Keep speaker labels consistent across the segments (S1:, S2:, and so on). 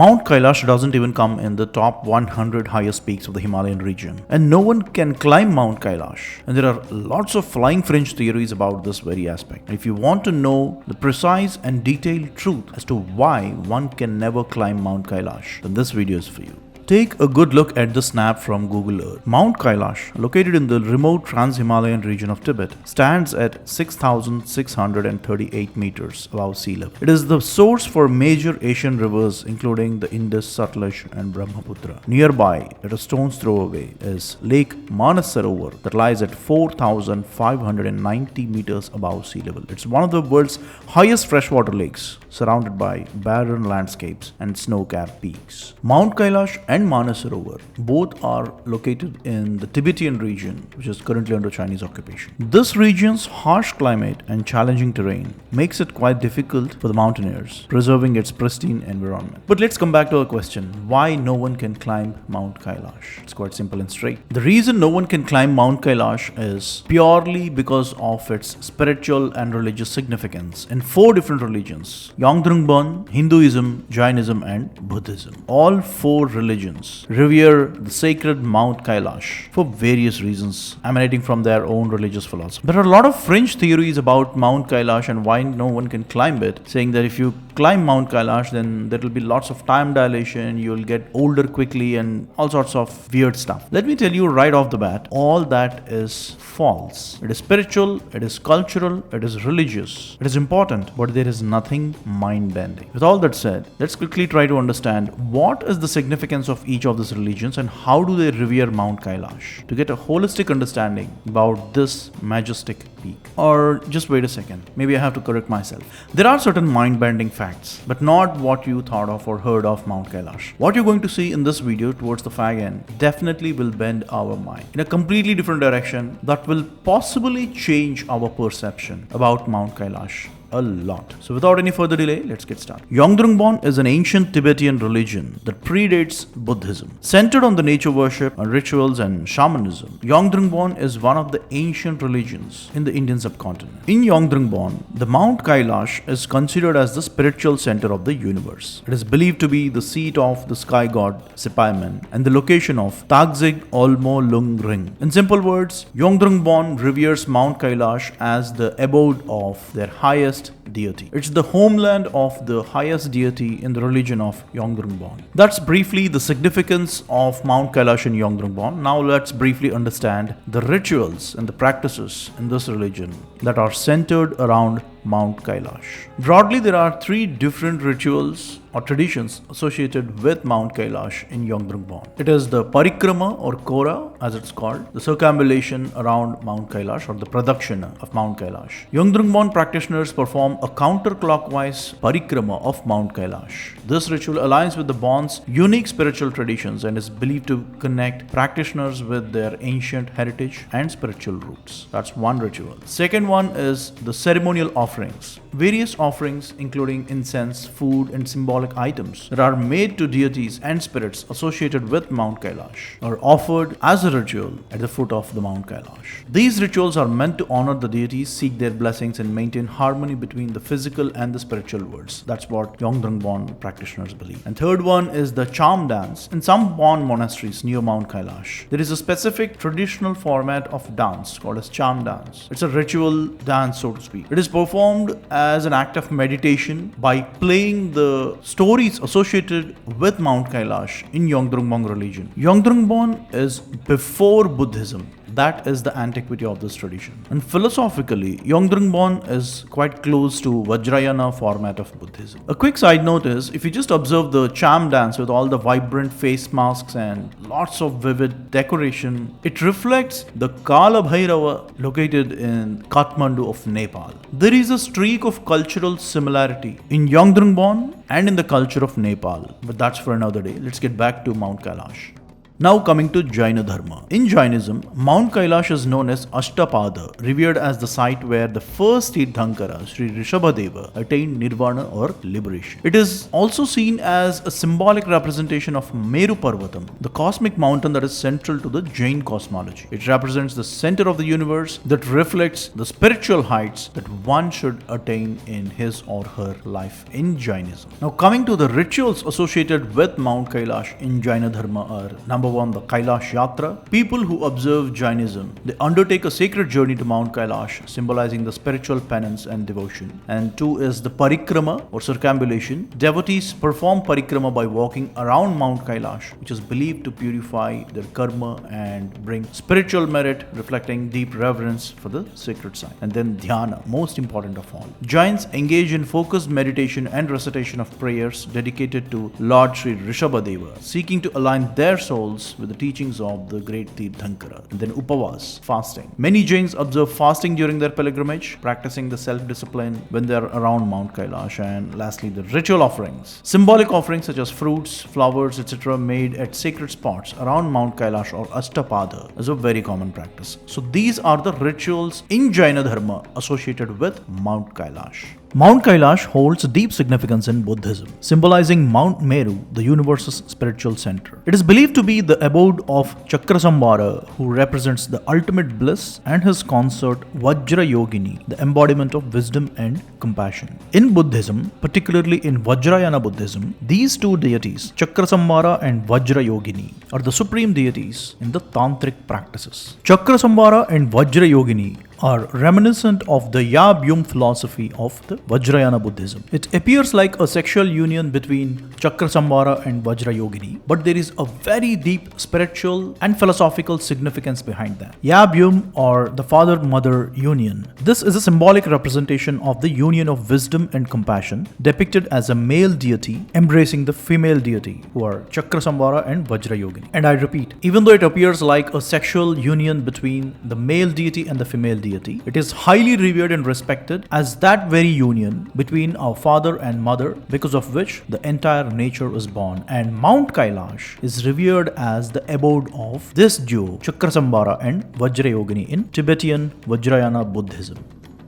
S1: Mount Kailash doesn't even come in the top 100 highest peaks of the Himalayan region, and no one can climb Mount Kailash. And there are lots of flying fringe theories about this very aspect. If you want to know the precise and detailed truth as to why one can never climb Mount Kailash, then this video is for you. Take a good look at the snap from Google Earth. Mount Kailash, located in the remote Trans-Himalayan region of Tibet, stands at 6,638 meters above sea level. It is the source for major Asian rivers including the Indus, Satluj and Brahmaputra. Nearby, at a stone's throw away, is Lake Manasarovar that lies at 4,590 meters above sea level. It's one of the world's highest freshwater lakes, surrounded by barren landscapes and snow-capped peaks. Mount Kailash and Manasarovar both are located in the Tibetan region, which is currently under Chinese occupation. This region's harsh climate and challenging terrain makes it quite difficult for the mountaineers, preserving its pristine environment. But let's come back to our question, why no one can climb Mount Kailash? It's quite simple and straight. The reason no one can climb Mount Kailash is purely because of its spiritual and religious significance in 4 different religions: Yongdrungbon, Hinduism, Jainism and Buddhism. All 4 religions revere the sacred Mount Kailash for various reasons emanating from their own religious philosophy. There are a lot of fringe theories about Mount Kailash and why no one can climb it, saying that if you climb Mount Kailash, then there will be lots of time dilation, you'll get older quickly and all sorts of weird stuff. Let me tell you right off the bat, all that is false. It is spiritual, it is cultural, it is religious, it is important, but there is nothing mind-bending. With all that said, let's quickly try to understand what is the significance of each of these religions and how do they revere Mount Kailash to get a holistic understanding about this majestic peak. Or just wait a second, maybe I have to correct myself. There are certain mind-bending facts, but not what you thought of or heard of Mount Kailash. What you're going to see in this video towards the fag end definitely will bend our mind in a completely different direction that will possibly change our perception about Mount Kailash a lot. So without any further delay, let's get started. Yongdrungbon is an ancient Tibetan religion that predates Buddhism. Centered on the nature worship and rituals and shamanism, Yongdrungbon is one of the ancient religions in the Indian subcontinent. In Yongdrungbon, the Mount Kailash is considered as the spiritual center of the universe. It is believed to be the seat of the sky god Sipaiman and the location of Tagzig Olmo Lung Ring. In simple words, Yongdrungbon reveres Mount Kailash as the abode of their highest deity. It's the homeland of the highest deity in the religion of Yongdrungbon. That's briefly the significance of Mount Kailash in Yongdrungbon. Now let's briefly understand the rituals and the practices in this religion that are centered around Mount Kailash. Broadly, there are 3 different rituals or traditions associated with Mount Kailash in Yongdrungbon. It is the parikrama or kora as it's called, the circumambulation around Mount Kailash or the pradakshina of Mount Kailash. Yongdrungbon practitioners perform a counterclockwise parikrama of Mount Kailash. This ritual aligns with the Bon's unique spiritual traditions and is believed to connect practitioners with their ancient heritage and spiritual roots. That's one ritual. Second one is the ceremonial offerings. Various offerings including incense, food and symbolic items that are made to deities and spirits associated with Mount Kailash are offered as a ritual at the foot of the Mount Kailash. These rituals are meant to honor the deities, seek their blessings and maintain harmony between the physical and the spiritual worlds. That's what Yongdrungbon practitioners believe. And third one is the charm dance. In some Bon monasteries near Mount Kailash, there is a specific traditional format of dance called as charm dance. It's a ritual dance, so to speak. It is performed as an act of meditation by playing the stories associated with Mount Kailash in Yongdrungbon religion. Yongdrungbon is before Buddhism. That is the antiquity of this tradition. And philosophically, Yongdrungbon is quite close to Vajrayana format of Buddhism. A quick side note is, if you just observe the charm dance with all the vibrant face masks and lots of vivid decoration, it reflects the Kala Bhairava located in Kathmandu of Nepal. There is a streak of cultural similarity in Yongdrungbon and in the culture of Nepal, but that's for another day. Let's get back to Mount Kailash. Now coming to Jaina Dharma. In Jainism, Mount Kailash is known as Ashtapada, revered as the site where the first Tirthankara, Sri Rishabhadeva, attained nirvana or liberation. It is also seen as a symbolic representation of Meru Parvatam, the cosmic mountain that is central to the Jain cosmology. It represents the center of the universe that reflects the spiritual heights that one should attain in his or her life in Jainism. Now coming to the rituals associated with Mount Kailash in Jaina Dharma are: number 1, the Kailash Yatra. People who observe Jainism, they undertake a sacred journey to Mount Kailash, symbolizing the spiritual penance and devotion. And 2 is the Parikrama or circumambulation. Devotees perform Parikrama by walking around Mount Kailash, which is believed to purify their karma and bring spiritual merit, reflecting deep reverence for the sacred site. And then Dhyana, most important of all. Jains engage in focused meditation and recitation of prayers dedicated to Lord Sri Rishabhadeva, seeking to align their souls with the teachings of the great Tirthankara. And then Upavas, fasting. Many Jains observe fasting during their pilgrimage, practicing the self-discipline when they are around Mount Kailash. And lastly, the ritual offerings. Symbolic offerings such as fruits, flowers, etc. made at sacred spots around Mount Kailash or Ashtapada is a very common practice. So these are the rituals in Jaina Dharma associated with Mount Kailash. Mount Kailash holds deep significance in Buddhism, symbolizing Mount Meru, the universe's spiritual center. It is believed to be the abode of Chakrasambhara, who represents the ultimate bliss, and his consort Vajrayogini, the embodiment of wisdom and compassion. In Buddhism, particularly in Vajrayana Buddhism, these two deities, Chakrasambhara and Vajrayogini, are the supreme deities in the tantric practices. Chakrasambhara and Vajrayogini are reminiscent of the Yabyum philosophy of the Vajrayana Buddhism. It appears like a sexual union between Chakrasambhara and Vajrayogini, but there is a very deep spiritual and philosophical significance behind that. Yabyum, or the father-mother union. This is a symbolic representation of the union of wisdom and compassion, depicted as a male deity embracing the female deity, who are Chakrasambhara and Vajrayogini. And I repeat, even though it appears like a sexual union between the male deity and the female deity, it is highly revered and respected as that very union between our father and mother, because of which the entire nature is born. And Mount Kailash is revered as the abode of this duo, Chakrasambhara and Vajrayogini, in Tibetan Vajrayana Buddhism.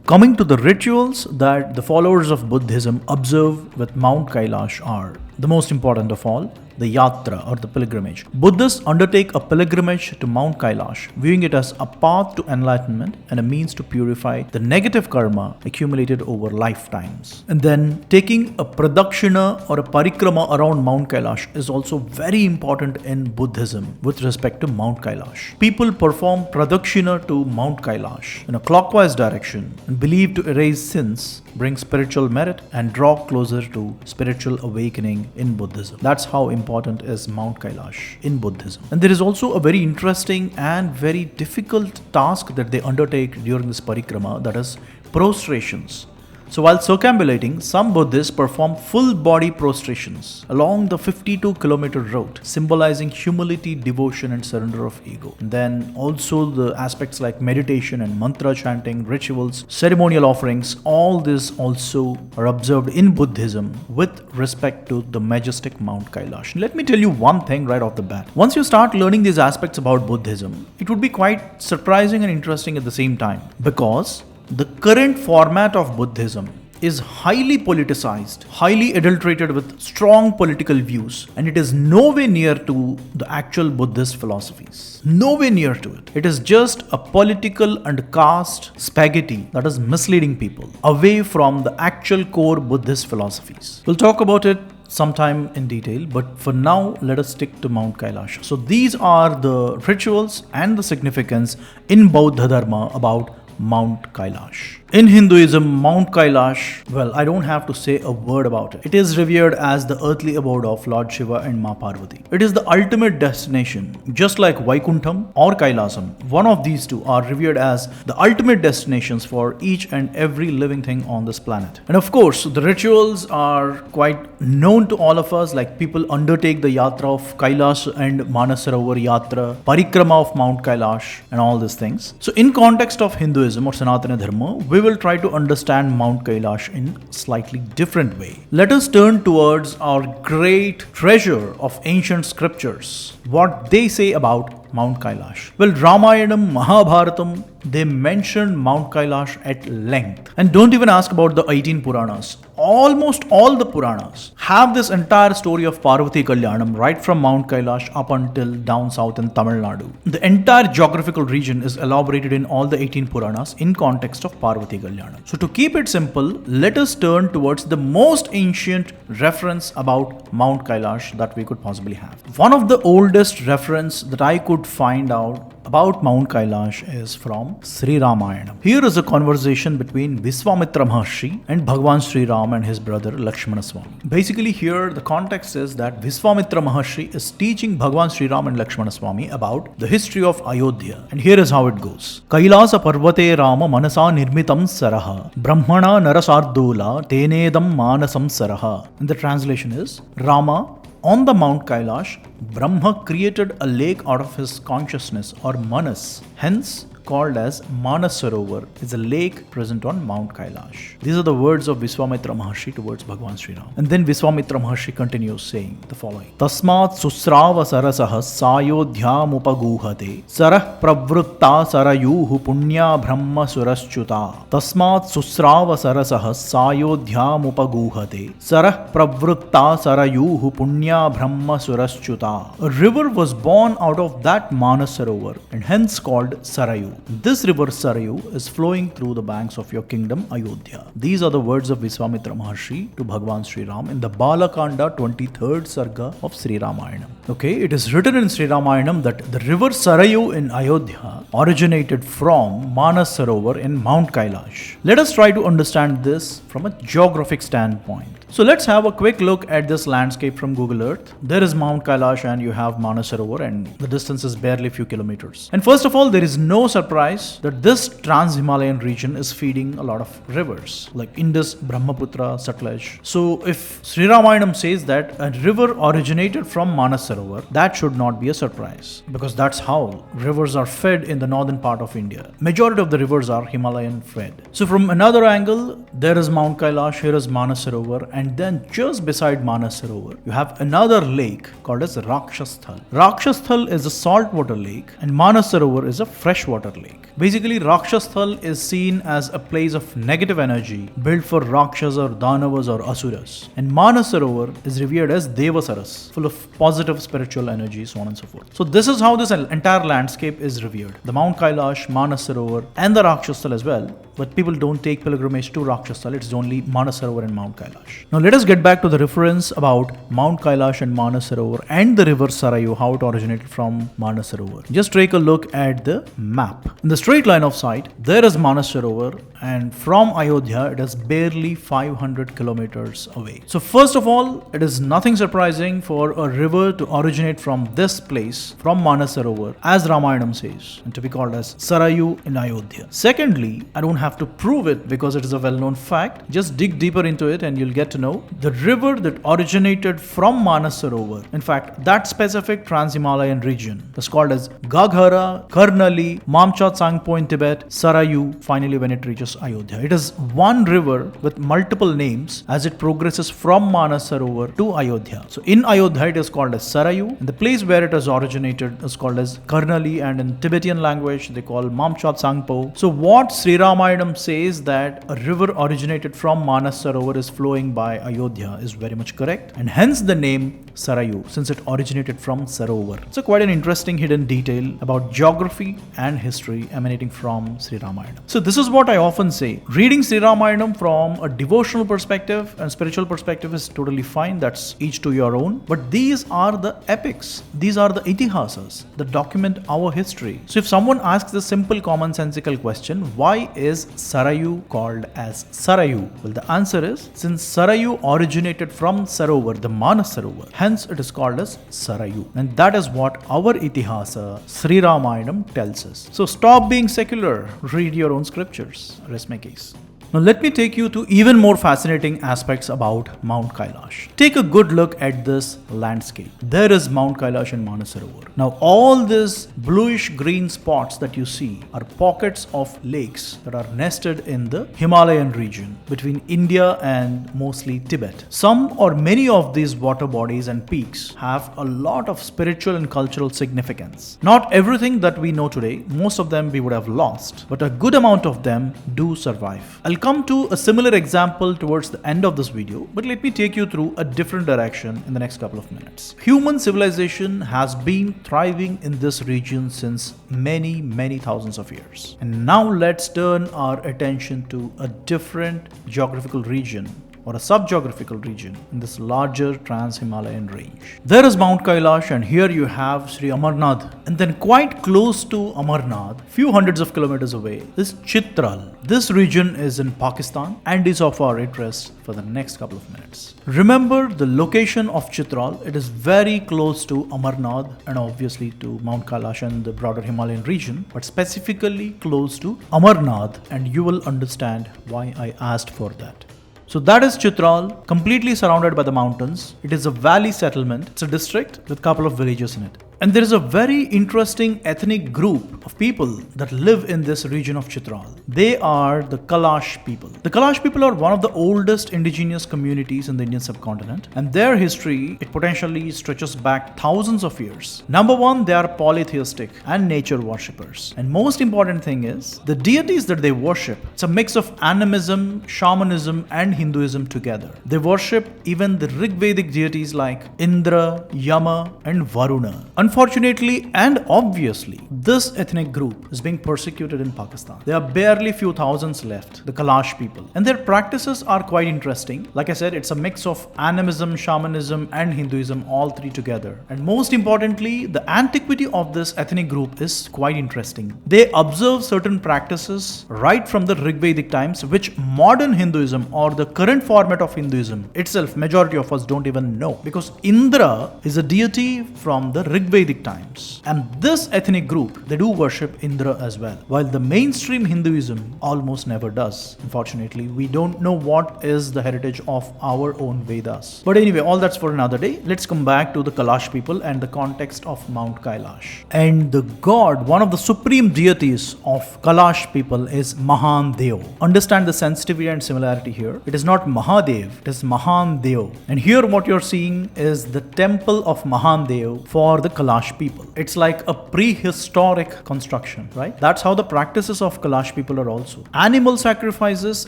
S1: Coming to the rituals that the followers of Buddhism observe with Mount Kailash are: the most important of all, the yatra or the pilgrimage. Buddhists undertake a pilgrimage to Mount Kailash, viewing it as a path to enlightenment and a means to purify the negative karma accumulated over lifetimes. And then taking a pradakshina or a parikrama around Mount Kailash is also very important in Buddhism with respect to Mount Kailash. People perform pradakshina to Mount Kailash in a clockwise direction and believed to erase sins, bring spiritual merit, and draw closer to spiritual awakening in Buddhism. That's how important is Mount Kailash in Buddhism. And there is also a very interesting and very difficult task that they undertake during this parikrama, that is prostrations. So while circumambulating, some Buddhists perform full body prostrations along the 52-kilometer route, symbolizing humility, devotion, and surrender of ego. And then also the aspects like meditation and mantra chanting, rituals, ceremonial offerings, all this also are observed in Buddhism with respect to the majestic Mount Kailash. Let me tell you one thing right off the bat. Once you start learning these aspects about Buddhism, it would be quite surprising and interesting at the same time, because the current format of Buddhism is highly politicized, highly adulterated with strong political views, and it is nowhere near to the actual Buddhist philosophies. Nowhere near to it. It is just a political and caste spaghetti that is misleading people away from the actual core Buddhist philosophies. We'll talk about it sometime in detail, but for now let us stick to Mount Kailash. So these are the rituals and the significance in Bauddha Dharma about Mount Kailash. In Hinduism, Mount Kailash, well, I don't have to say a word about it. It is revered as the earthly abode of Lord Shiva and Ma Parvati. It is the ultimate destination, just like Vaikuntham or Kailasam. One of these two are revered as the ultimate destinations for each and every living thing on this planet. And of course, the rituals are quite known to all of us, like people undertake the yatra of Kailash and Manasarovar yatra, parikrama of Mount Kailash, and all these things. So in context of Hinduism, Hinduism or Sanatana Dharma, we will try to understand Mount Kailash in slightly different way. Let us turn towards our great treasure of ancient scriptures, what they say about Mount Kailash. Well, Ramayanam, Mahabharatam, they mention Mount Kailash at length. And don't even ask about the 18 Puranas. Almost all the Puranas have this entire story of Parvati Kalyanam right from Mount Kailash up until down south in Tamil Nadu. The entire geographical region is elaborated in all the 18 Puranas in context of Parvati Kalyanam. So to keep it simple, let us turn towards the most ancient reference about Mount Kailash that we could possibly have. One of the oldest reference that I could find out about Mount Kailash is from Sri Ramayana. Here is a conversation between Viswamitra Maharshi and Bhagwan Sri Ram and his brother Lakshmana Swami. Basically here the context is that Viswamitra Maharshi is teaching Bhagwan Sri Ram and Lakshmana Swami about the history of Ayodhya. And here is how it goes. Kailasa Parvate Rama Manasa Nirmitam Saraha Brahmana Narasardula Tenedam Manasam Saraha. And the translation is, Rama, on the Mount Kailash, Brahma created a lake out of his consciousness or manas, hence called as Manasarovar, is a lake present on Mount Kailash. These are the words of Viswamitra Maharshi towards Bhagwan Sri Ram. And then Viswamitra Maharshi continues saying the following. Tasmat susrava sarasah sayodhyam upaguhate sarah pravritta sarayuhu punya brahma suraschuta. Tasmat susrava sarasah sayodhyam upaguhate sarah pravritta sarayuhu punya brahma suraschuta. A river was born out of that Manasarovar and hence called Sarayu. This river Sarayu is flowing through the banks of your kingdom Ayodhya. These are the words of Viswamitra Maharshi to Bhagwan Sri Ram in the Balakanda 23rd Sarga of Sri Ramayana. Okay, it is written in Sri Ramayana that the river Sarayu in Ayodhya originated from Manasarovar in Mount Kailash. Let us try to understand this from a geographic standpoint. So let's have a quick look at this landscape from Google Earth. There is Mount Kailash and you have Manasarovar and the distance is barely a few kilometers. And first of all, there is no surprise that this trans-Himalayan region is feeding a lot of rivers like Indus, Brahmaputra, Sutlej. So if Sri Ramayana says that a river originated from Manasarovar, that should not be a surprise because that's how rivers are fed in the northern part of India. Majority of the rivers are Himalayan fed. So from another angle, there is Mount Kailash, here is Manasarovar, and then just beside Manasarovar, you have another lake called as Rakshasthal. Rakshasthal is a saltwater lake and Manasarovar is a freshwater lake. Basically, Rakshasthal is seen as a place of negative energy built for Rakshas or Danavas or Asuras. And Manasarovar is revered as Devasaras, full of positive spiritual energy, so on and so forth. So this is how this entire landscape is revered. The Mount Kailash, Manasarovar and the Rakshasthal as well. But people don't take pilgrimage to Rakshasthal, it's only Manasarovar and Mount Kailash. Now let us get back to the reference about Mount Kailash and Manasarovar and the river Sarayu, how it originated from Manasarovar. Just take a look at the map. In the straight line of sight, there is Manasarovar and from Ayodhya, it is barely 500 kilometers away. So first of all, it is nothing surprising for a river to originate from this place, from Manasarovar, as Ramayana says, and to be called as Sarayu in Ayodhya. Secondly, I don't have to prove it because it is a well-known fact. Just dig deeper into it and you'll get to know the river that originated from Manasarovar. In fact, that specific trans-Himalayan region is called as Gaghara, Karnali, Mamchat Sangpo in Tibet, Sarayu, finally when it reaches Ayodhya. It is one river with multiple names as it progresses from Manasarovar to Ayodhya. So in Ayodhya it is called as Sarayu, and the place where it has originated is called as Karnali, and in Tibetan language they call Mamchat Sangpo. So what Sri Ramayana says that a river originated from Manasarovar is flowing by Ayodhya is very much correct, and hence the name Sarayu, since it originated from Sarovar. So quite an interesting hidden detail about geography and history emanating from Sri Ramayana. So this is what I often say. Reading Sri Ramayana from a devotional perspective and spiritual perspective is totally fine. That's each to your own. But these are the epics. These are the itihasas that document our history. So if someone asks the simple commonsensical question, why is Sarayu called as Sarayu? Well, the answer is, since Sarayu originated from Sarovar, the Manasarovar, hence it is called as Sarayu. And that is what our itihasa, Sri Ramayana, tells us. So stop being secular, read your own scriptures. Rest my case. Now let me take you to even more fascinating aspects about Mount Kailash. Take a good look at this landscape. There is Mount Kailash and Manasarovar. Now all these bluish green spots that you see are pockets of lakes that are nested in the Himalayan region between India and mostly Tibet. Some or many of these water bodies and peaks have a lot of spiritual and cultural significance. Not everything that we know today, most of them we would have lost, but a good amount of them do survive. I'll come to a similar example towards the end of this video, but let me take you through a different direction in the next couple of minutes. Human civilization has been thriving in this region since many thousands of years. And now let's turn our attention to a different geographical region or a subgeographical region in this larger trans-Himalayan range. There is Mount Kailash, and here you have Sri Amarnath. And then quite close to Amarnath, few hundreds of kilometers away, is Chitral. This region is in Pakistan and is of our interest for the next couple of minutes. Remember the location of Chitral. It is very close to Amarnath and obviously to Mount Kailash and the broader Himalayan region, but specifically close to Amarnath, and you will understand why I asked for that. So that is Chitral, completely surrounded by the mountains. It is a valley settlement. It's a district with a couple of villages in it. And there is a very interesting ethnic group of people that live in this region of Chitral. They are the Kalash people. The Kalash people are one of the oldest indigenous communities in the Indian subcontinent, and their history, it potentially stretches back thousands of years. Number one, they are polytheistic and nature worshippers. And most important thing is, the deities that they worship, it's a mix of animism, shamanism and Hinduism together. They worship even the Rigvedic deities like Indra, Yama and Varuna. Unfortunately and obviously, this ethnic group is being persecuted in Pakistan. There are barely few thousands left, the Kalash people. And their practices are quite interesting. Like I said, it's a mix of animism, shamanism and Hinduism, all three together. And most importantly, the antiquity of this ethnic group is quite interesting. They observe certain practices right from the Rigvedic times, which modern Hinduism or the current format of Hinduism itself, majority of us don't even know. Because Indra is a deity from the Rigvedic times. And this ethnic group, they do worship Indra as well. While the mainstream Hinduism almost never does. Unfortunately, we don't know what is the heritage of our own Vedas. But anyway, all that's for another day. Let's come back to the Kalash people and the context of Mount Kailash. And the god, one of the supreme deities of Kalash people is Mahadev. Understand the sensitivity and similarity here. It is not Mahadev, it is Mahadev. And here what you're seeing is the temple of Mahadev for the Kalash people. It's like a prehistoric construction, right? That's how the practices of Kalash people are also. Animal sacrifices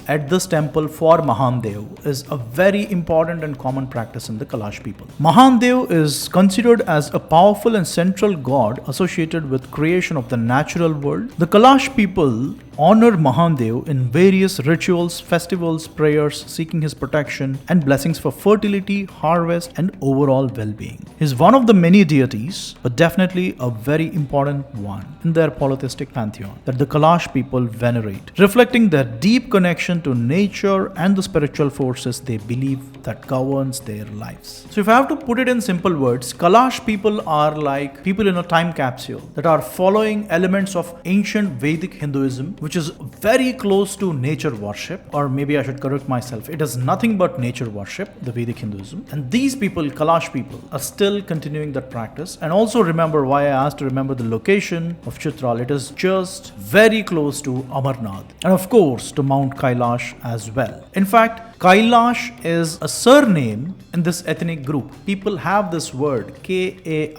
S1: at this temple for Mahadev is a very important and common practice in the Kalash people. Mahadev is considered as a powerful and central god associated with creation of the natural world. The Kalash people honor Mahadev in various rituals, festivals, prayers, seeking his protection and blessings for fertility, harvest and overall well-being. He is one of the many deities, but definitely a very important one in their polytheistic pantheon that the Kalash people venerate, reflecting their deep connection to nature and the spiritual forces they believe that governs their lives. So if I have to put it in simple words, Kalash people are like people in a time capsule that are following elements of ancient Vedic Hinduism, which is very close to nature worship, or maybe I should correct myself, it is nothing but nature worship, the Vedic Hinduism. And these people, Kalash people, are still continuing that practice. And also remember why I asked to remember the location of Chitral. It is just very close to Amarnath and of course to Mount Kailash as well. In fact, Kailash is a surname in this ethnic group. People have this word Kailash,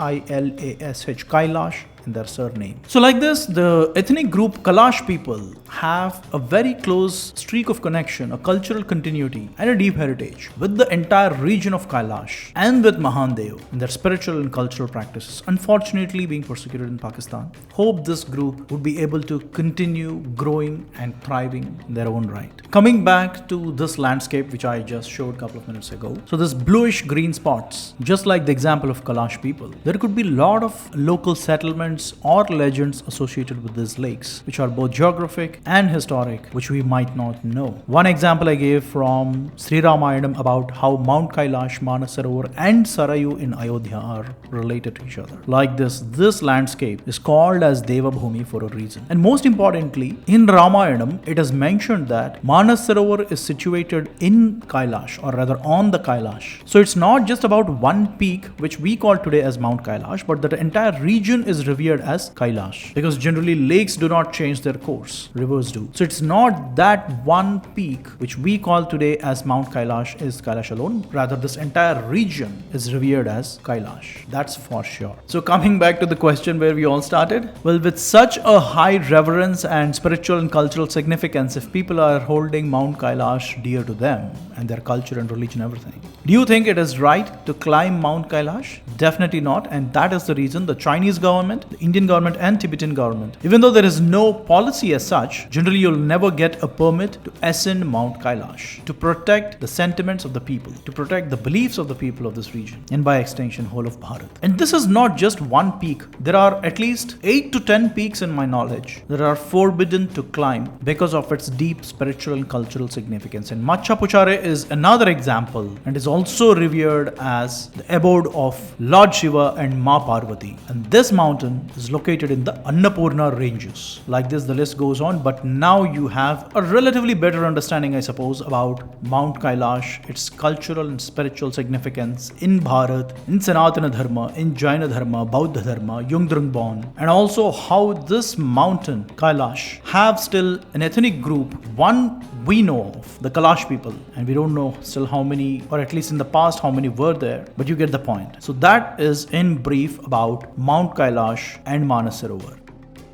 S1: Kailash, in their surname. So like this, the ethnic group Kalash people have a very close streak of connection, a cultural continuity and a deep heritage with the entire region of Kailash and with Mahadev in their spiritual and cultural practices, unfortunately being persecuted in Pakistan. Hope this group would be able to continue growing and thriving in their own right. Coming back to this landscape which I just showed a couple of minutes ago. So this bluish green spots, just like the example of Kalash people, there could be a lot of local settlements events or legends associated with these lakes, which are both geographic and historic, which we might not know. One example I gave from Sri Ramayanam about how Mount Kailash, Manasarovar and Sarayu in Ayodhya are related to each other. Like this landscape is called as Devabhumi for a reason. And most importantly, in Ramayanam, it is mentioned that Manasarovar is situated in Kailash, or rather on the Kailash. So it's not just about one peak, which we call today as Mount Kailash, but the entire region is revered as Kailash. Because generally lakes do not change their course, rivers do. So it's not that one peak, which we call today as Mount Kailash, is Kailash alone. Rather, this entire region is revered as Kailash. That's for sure. So coming back to the question where we all started, well, with such a high reverence and spiritual and cultural significance, if people are holding Mount Kailash dear to them and their culture and religion, everything, do you think it is right to climb Mount Kailash? Definitely not. And that is the reason the Chinese government, the Indian government and Tibetan government, even though there is no policy as such, generally you'll never get a permit to ascend Mount Kailash, to protect the sentiments of the people, to protect the beliefs of the people of this region, and by extension whole of Bharat. And this is not just one peak. There are at least 8 to 10 peaks in my knowledge that are forbidden to climb because of its deep spiritual and cultural significance. And Machapuchare is another example and is also revered as the abode of Lord Shiva and Ma Parvati. And this mountain is located in the Annapurna ranges. Like this, the list goes on, but now you have a relatively better understanding, I suppose, about Mount Kailash, its cultural and spiritual significance in Bharat, in Sanatana Dharma, in Jaina Dharma, Bauddha Dharma, Yungdrungbon, and also how this mountain, Kailash, have still an ethnic group, one we know of, the Kalash people, and we don't know still how many, or at least in the past how many were there, but you get the point. So that is in brief about Mount Kailash and Manasarovar.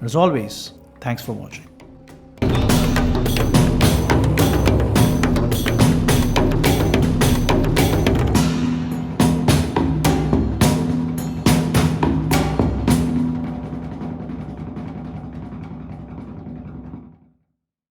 S1: As always, thanks for watching.